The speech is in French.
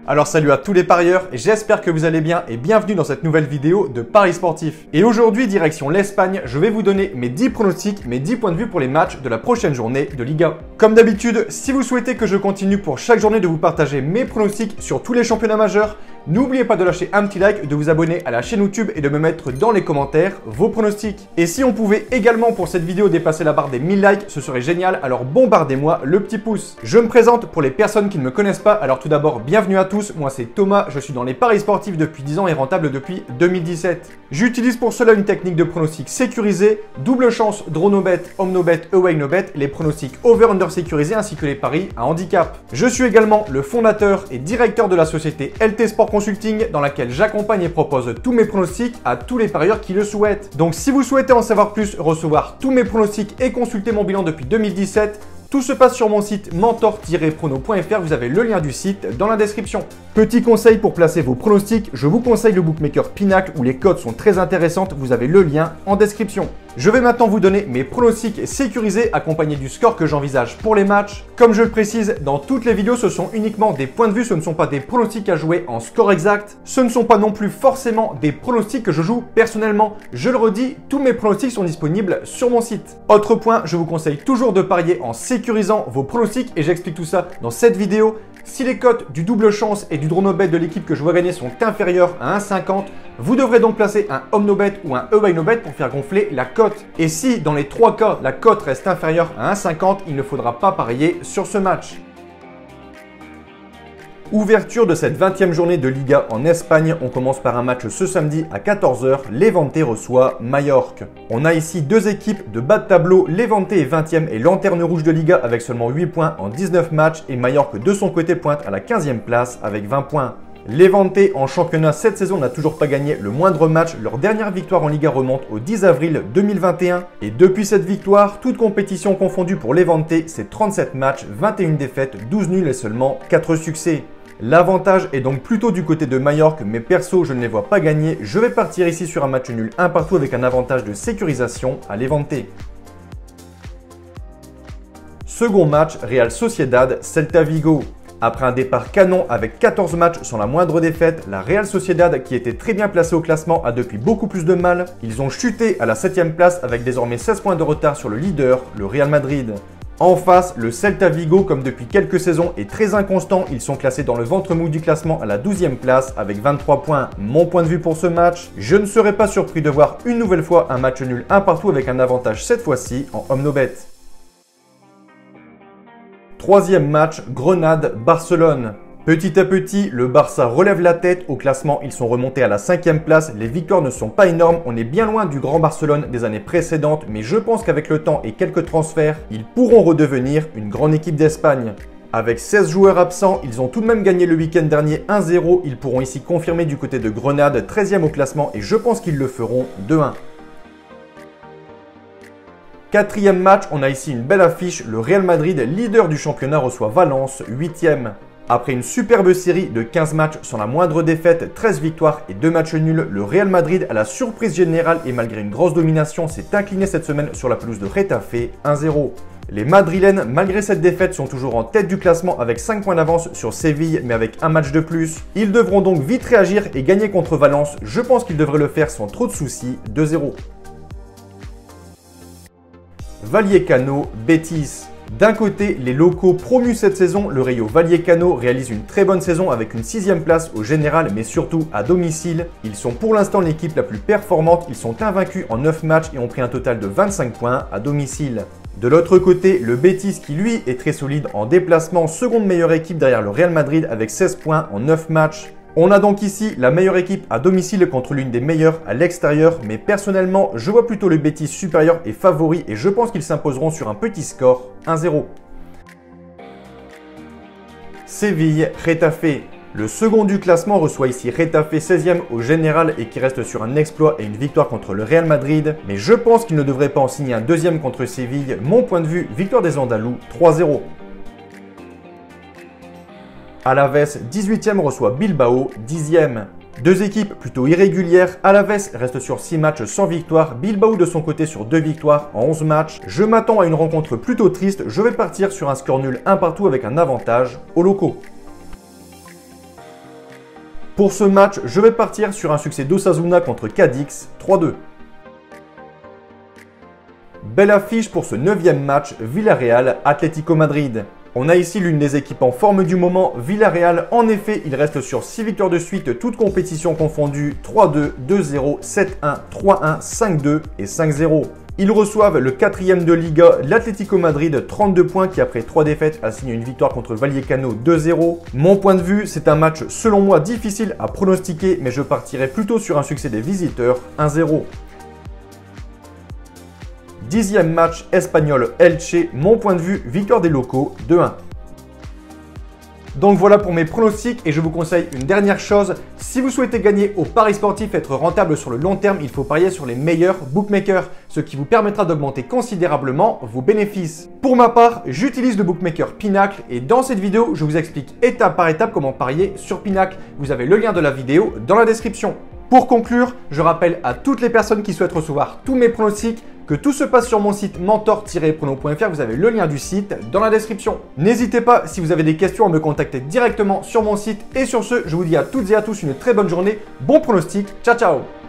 Alors salut à tous les parieurs, j'espère que vous allez bien et bienvenue dans cette nouvelle vidéo de Paris Sportif. Et aujourd'hui, direction l'Espagne, je vais vous donner mes 10 pronostics, mes 10 points de vue pour les matchs de la prochaine journée de Liga. Comme d'habitude, si vous souhaitez que je continue pour chaque journée de vous partager mes pronostics sur tous les championnats majeurs, n'oubliez pas de lâcher un petit like, de vous abonner à la chaîne YouTube et de me mettre dans les commentaires vos pronostics. Et si on pouvait également pour cette vidéo dépasser la barre des 1000 likes, ce serait génial, alors bombardez-moi le petit pouce. Je me présente pour les personnes qui ne me connaissent pas, alors tout d'abord bienvenue à tous, moi c'est Thomas, je suis dans les paris sportifs depuis 10 ans et rentable depuis 2017. J'utilise pour cela une technique de pronostic sécurisé, double chance, draw no bet, home no bet, away no bet, les pronostics over-under sécurisés ainsi que les paris à handicap. Je suis également le fondateur et directeur de la société LT Sport Consulting dans laquelle j'accompagne et propose tous mes pronostics à tous les parieurs qui le souhaitent. Donc si vous souhaitez en savoir plus, recevoir tous mes pronostics et consulter mon bilan depuis 2017, tout se passe sur mon site mentor-prono.fr, vous avez le lien du site dans la description. Petit conseil pour placer vos pronostics, je vous conseille le bookmaker Pinacle où les cotes sont très intéressantes, vous avez le lien en description. Je vais maintenant vous donner mes pronostics sécurisés accompagnés du score que j'envisage pour les matchs. Comme je le précise, dans toutes les vidéos, ce sont uniquement des points de vue, ce ne sont pas des pronostics à jouer en score exact. Ce ne sont pas non plus forcément des pronostics que je joue personnellement. Je le redis, tous mes pronostics sont disponibles sur mon site. Autre point, je vous conseille toujours de parier en sécurisant vos pronostics et j'explique tout ça dans cette vidéo. Si les cotes du double chance et du draw no bet de l'équipe que je vois gagner sont inférieures à 1,50, vous devrez donc placer un home no bet ou un away no bet pour faire gonfler la cote. Et si dans les 3 cas la cote reste inférieure à 1,50, il ne faudra pas parier sur ce match. Ouverture de cette 20e journée de Liga en Espagne, on commence par un match ce samedi à 14 h, Levante reçoit Majorque. On a ici deux équipes de bas de tableau, Levante est 20e et lanterne rouge de Liga avec seulement 8 points en 19 matchs et Majorque de son côté pointe à la 15e place avec 20 points. Levante en championnat cette saison n'a toujours pas gagné le moindre match, leur dernière victoire en Liga remonte au 10 avril 2021 et depuis cette victoire, toute compétition confondue pour Levante, c'est 37 matchs, 21 défaites, 12 nuls et seulement 4 succès. L'avantage est donc plutôt du côté de Majorque, mais perso, je ne les vois pas gagner. Je vais partir ici sur un match nul, un partout avec un avantage de sécurisation à Levante. Second match, Real Sociedad, Celta Vigo. Après un départ canon avec 14 matchs sans la moindre défaite, la Real Sociedad, qui était très bien placée au classement, a depuis beaucoup plus de mal. Ils ont chuté à la 7e place avec désormais 16 points de retard sur le leader, le Real Madrid. En face, le Celta Vigo, comme depuis quelques saisons, est très inconstant. Ils sont classés dans le ventre mou du classement à la 12e place avec 23 points. Mon point de vue pour ce match, je ne serais pas surpris de voir une nouvelle fois un match nul un partout avec un avantage cette fois-ci en home no bet. Troisième match, Grenade-Barcelone. Petit à petit, le Barça relève la tête. Au classement, ils sont remontés à la 5e place. Les victoires ne sont pas énormes. On est bien loin du grand Barcelone des années précédentes. Mais je pense qu'avec le temps et quelques transferts, ils pourront redevenir une grande équipe d'Espagne. Avec 16 joueurs absents, ils ont tout de même gagné le week-end dernier 1-0. Ils pourront ici confirmer du côté de Grenade, 13e au classement. Et je pense qu'ils le feront 2-1. Quatrième match, on a ici une belle affiche. Le Real Madrid, leader du championnat, reçoit Valence, 8e. Après une superbe série de 15 matchs sans la moindre défaite, 13 victoires et 2 matchs nuls, le Real Madrid, à la surprise générale et malgré une grosse domination, s'est incliné cette semaine sur la pelouse de Getafe 1-0. Les Madrilènes, malgré cette défaite, sont toujours en tête du classement avec 5 points d'avance sur Séville, mais avec un match de plus. Ils devront donc vite réagir et gagner contre Valence. Je pense qu'ils devraient le faire sans trop de soucis, 2-0. Vallecano, Betis. D'un côté, les locaux promus cette saison, le Rayo Vallecano réalise une très bonne saison avec une 6e place au général, mais surtout à domicile. Ils sont pour l'instant l'équipe la plus performante, ils sont invaincus en 9 matchs et ont pris un total de 25 points à domicile. De l'autre côté, le Betis qui lui est très solide en déplacement, seconde meilleure équipe derrière le Real Madrid avec 16 points en 9 matchs. On a donc ici la meilleure équipe à domicile contre l'une des meilleures à l'extérieur, mais personnellement, je vois plutôt le Betis supérieur et favori et je pense qu'ils s'imposeront sur un petit score, 1-0. Séville, Getafe. Le second du classement reçoit ici Getafe 16e au général et qui reste sur un exploit et une victoire contre le Real Madrid, mais je pense qu'il ne devrait pas en signer un deuxième contre Séville. Mon point de vue, victoire des Andalous, 3-0. Alaves 18e reçoit Bilbao 10e. Deux équipes plutôt irrégulières, Alaves reste sur 6 matchs sans victoire, Bilbao de son côté sur 2 victoires en 11 matchs. Je m'attends à une rencontre plutôt triste, je vais partir sur un score nul un partout avec un avantage aux locaux. Pour ce match, je vais partir sur un succès d'Osasuna contre Cadix, 3-2. Belle affiche pour ce 9e match, Villarreal-Atlético Madrid. On a ici l'une des équipes en forme du moment, Villarreal. En effet, il reste sur 6 victoires de suite, toutes compétitions confondues, 3-2, 2-0, 7-1, 3-1, 5-2 et 5-0. Ils reçoivent le 4e de Liga, l'Atlético Madrid, 32 points, qui après 3 défaites a signé une victoire contre Vallecano 2-0. Mon point de vue, c'est un match selon moi difficile à pronostiquer, mais je partirai plutôt sur un succès des visiteurs, 1-0. 10e match Espagnol-Elche, mon point de vue, victoire des locaux, 2-1. Donc voilà pour mes pronostics et je vous conseille une dernière chose. Si vous souhaitez gagner au pari sportif et être rentable sur le long terme, il faut parier sur les meilleurs bookmakers, ce qui vous permettra d'augmenter considérablement vos bénéfices. Pour ma part, j'utilise le bookmaker Pinacle et dans cette vidéo, je vous explique étape par étape comment parier sur Pinacle. Vous avez le lien de la vidéo dans la description. Pour conclure, je rappelle à toutes les personnes qui souhaitent recevoir tous mes pronostics que tout se passe sur mon site mentor-prono.fr, vous avez le lien du site dans la description. N'hésitez pas, si vous avez des questions, à me contacter directement sur mon site. Et sur ce, je vous dis à toutes et à tous une très bonne journée, bon pronostic, ciao ciao!